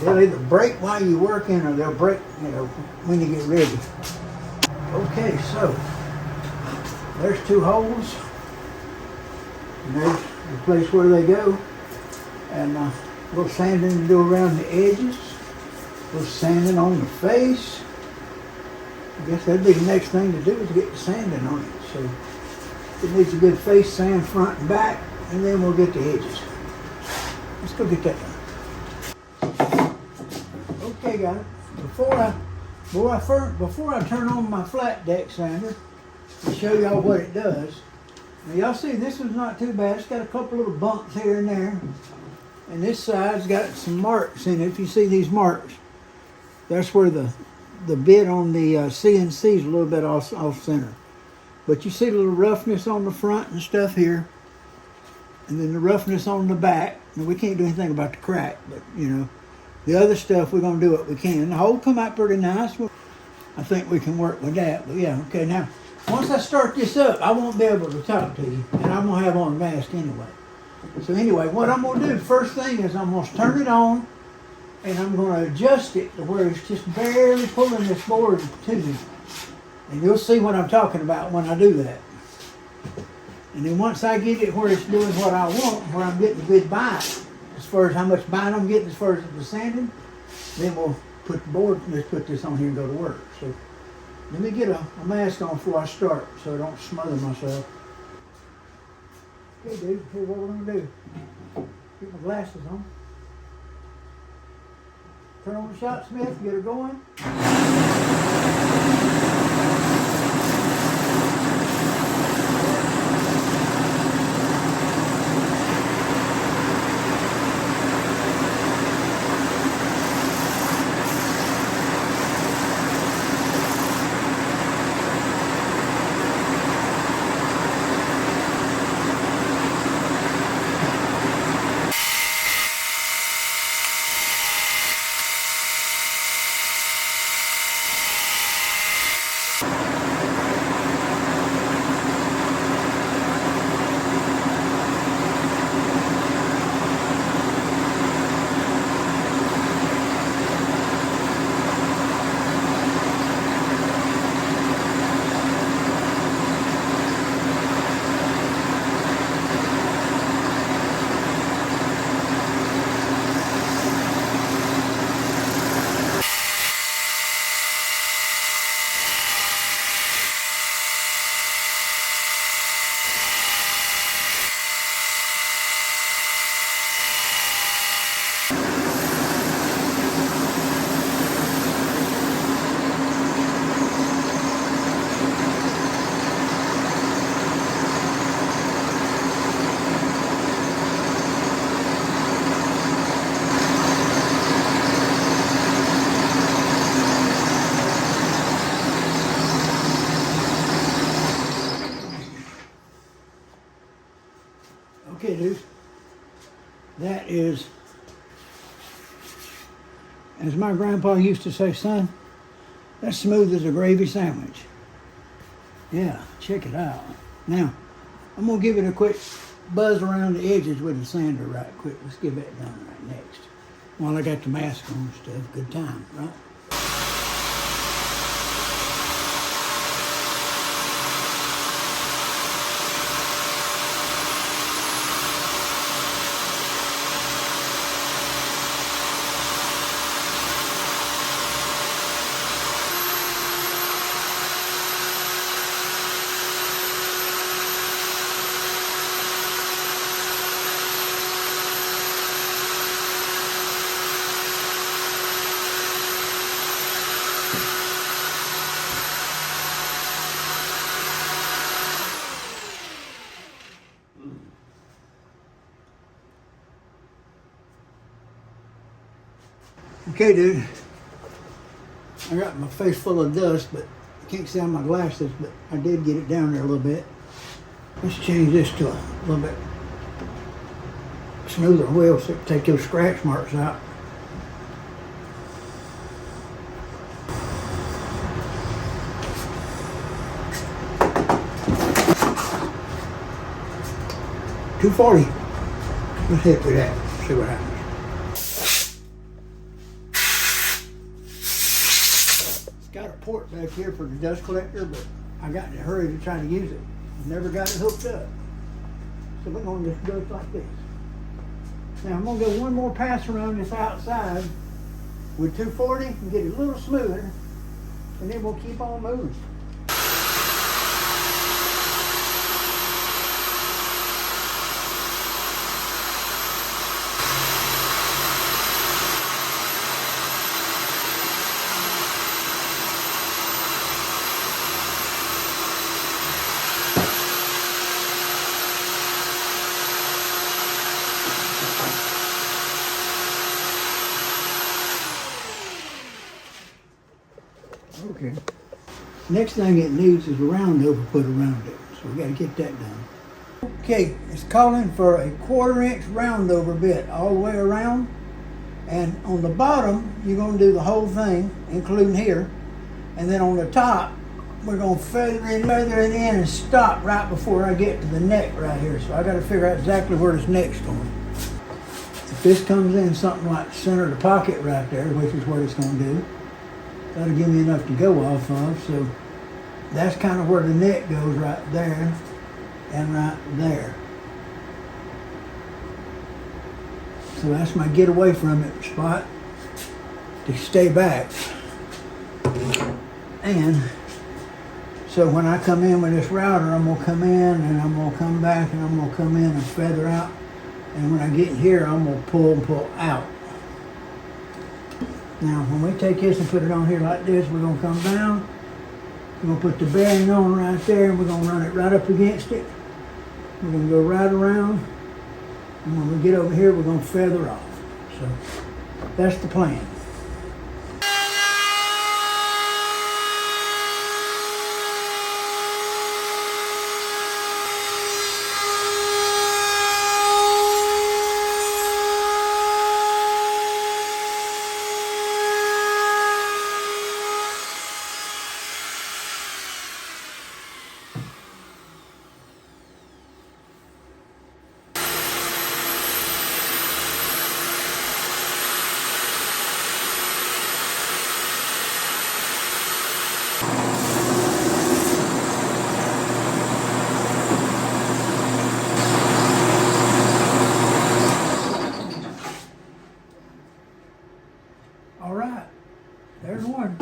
They'll either break while you're working or they'll break, when you get ready. Okay, so there's 2 holes. And there's the place where they go. And a little sanding to do around the edges. A little sanding on the face. I guess that'd be the next thing to do is get the sanding on it. So it needs a good face sand front and back, and then we'll get the edges. Let's go get that done. Okay, guys. Before I turn on my flat deck sander to show y'all what it does. Now y'all see this one's not too bad. It's got a couple little bumps here and there. And this side's got some marks in it. If you see these marks, that's where the bit on the CNC is a little bit off center. But you see a little roughness on the front and stuff here. And then the roughness on the back. Now we can't do anything about the crack, but the other stuff we're going to do what we can. The hole come out pretty nice. I think we can work with that. But yeah, okay, now once I start this up, I won't be able to talk to you. And I'm going to have on a mask anyway. So anyway, what I'm going to do, first thing is I'm going to turn it on. And I'm going to adjust it to where it's just barely pulling this board to me. And you'll see what I'm talking about when I do that. And then once I get it where it's doing what I want, where I'm getting a good bite, as far as how much bite I'm getting as far as the sanding, then we'll put the board, let's put this on here and go to work. So let me get a mask on before I start so I don't smother myself. Okay, dude, here's what we're going to do. Get my glasses on. Turn on the shot smith, get her going. Okay, dude, that is, as my grandpa used to say, son, that's smooth as a gravy sandwich. Yeah, check it out. Now, I'm going to give it a quick buzz around the edges with the sander right quick. Let's give that done right next. While I got the mask on and stuff, good time, right? Okay, dude, I got my face full of dust, but I can't see on my glasses, but I did get it down there a little bit. Let's change this to a little bit smoother wheel so it can take those scratch marks out. $240. Let's hit with that, see what happens. port back here for the dust collector, but I got in a hurry to try to use it. Never got it hooked up. So we're gonna just do it like this. Now I'm gonna go one more pass around this outside with 240 and get it a little smoother, and then we'll keep on moving. Okay. Next thing it needs is a roundover put around it. So we got to get that done. Okay, it's calling for a 1/4 inch roundover bit all the way around. And on the bottom, you're going to do the whole thing, including here. And then on the top, we're going to feather it in and stop right before I get to the neck right here. So I got to figure out exactly where this neck's going. If this comes in something like center of the pocket right there, which is what it's going to do, that'll give me enough to go off of. So that's kind of where the neck goes, right there and right there. So that's my get away from it spot to stay back. And so when I come in with this router, I'm gonna come in and I'm gonna come back and I'm gonna come in and feather out. And when I get here, I'm gonna pull and pull out. Now, when we take this and put it on here like this, we're gonna come down. We're gonna put the bearing on right there, and we're gonna run it right up against it. We're gonna go right around, and when we get over here, we're gonna feather off. So that's the plan. All right, there's one.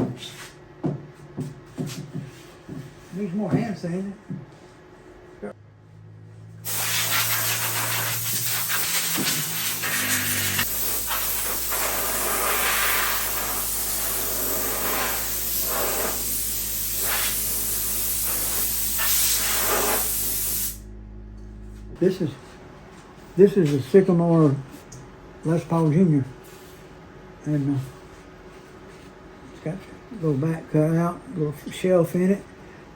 Needs more hand sanding. This is a sycamore Les Paul Jr. And it's got a little back cut out, a little shelf in it.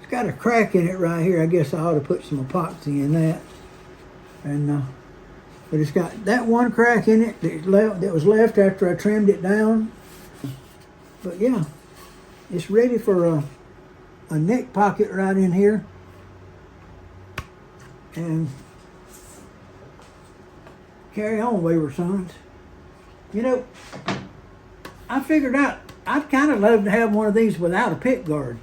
It's got a crack in it right here. I guess I ought to put some epoxy in that. And but it's got that one crack in it that was left after I trimmed it down. But yeah, it's ready for a neck pocket right in here. And carry on, Wayward Sons. You know, I figured out I'd kind of love to have one of these without a pick guard.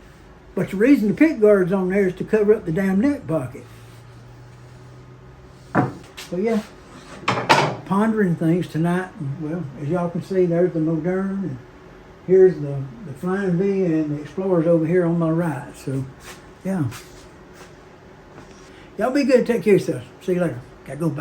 But the reason the pick guard's on there is to cover up the damn neck pocket. So yeah, pondering things tonight. Well, as y'all can see, there's the Modern, and here's the Flying V, and the Explorer's over here on my right. So yeah. Y'all be good. Take care of yourselves. See you later. Gotta go back.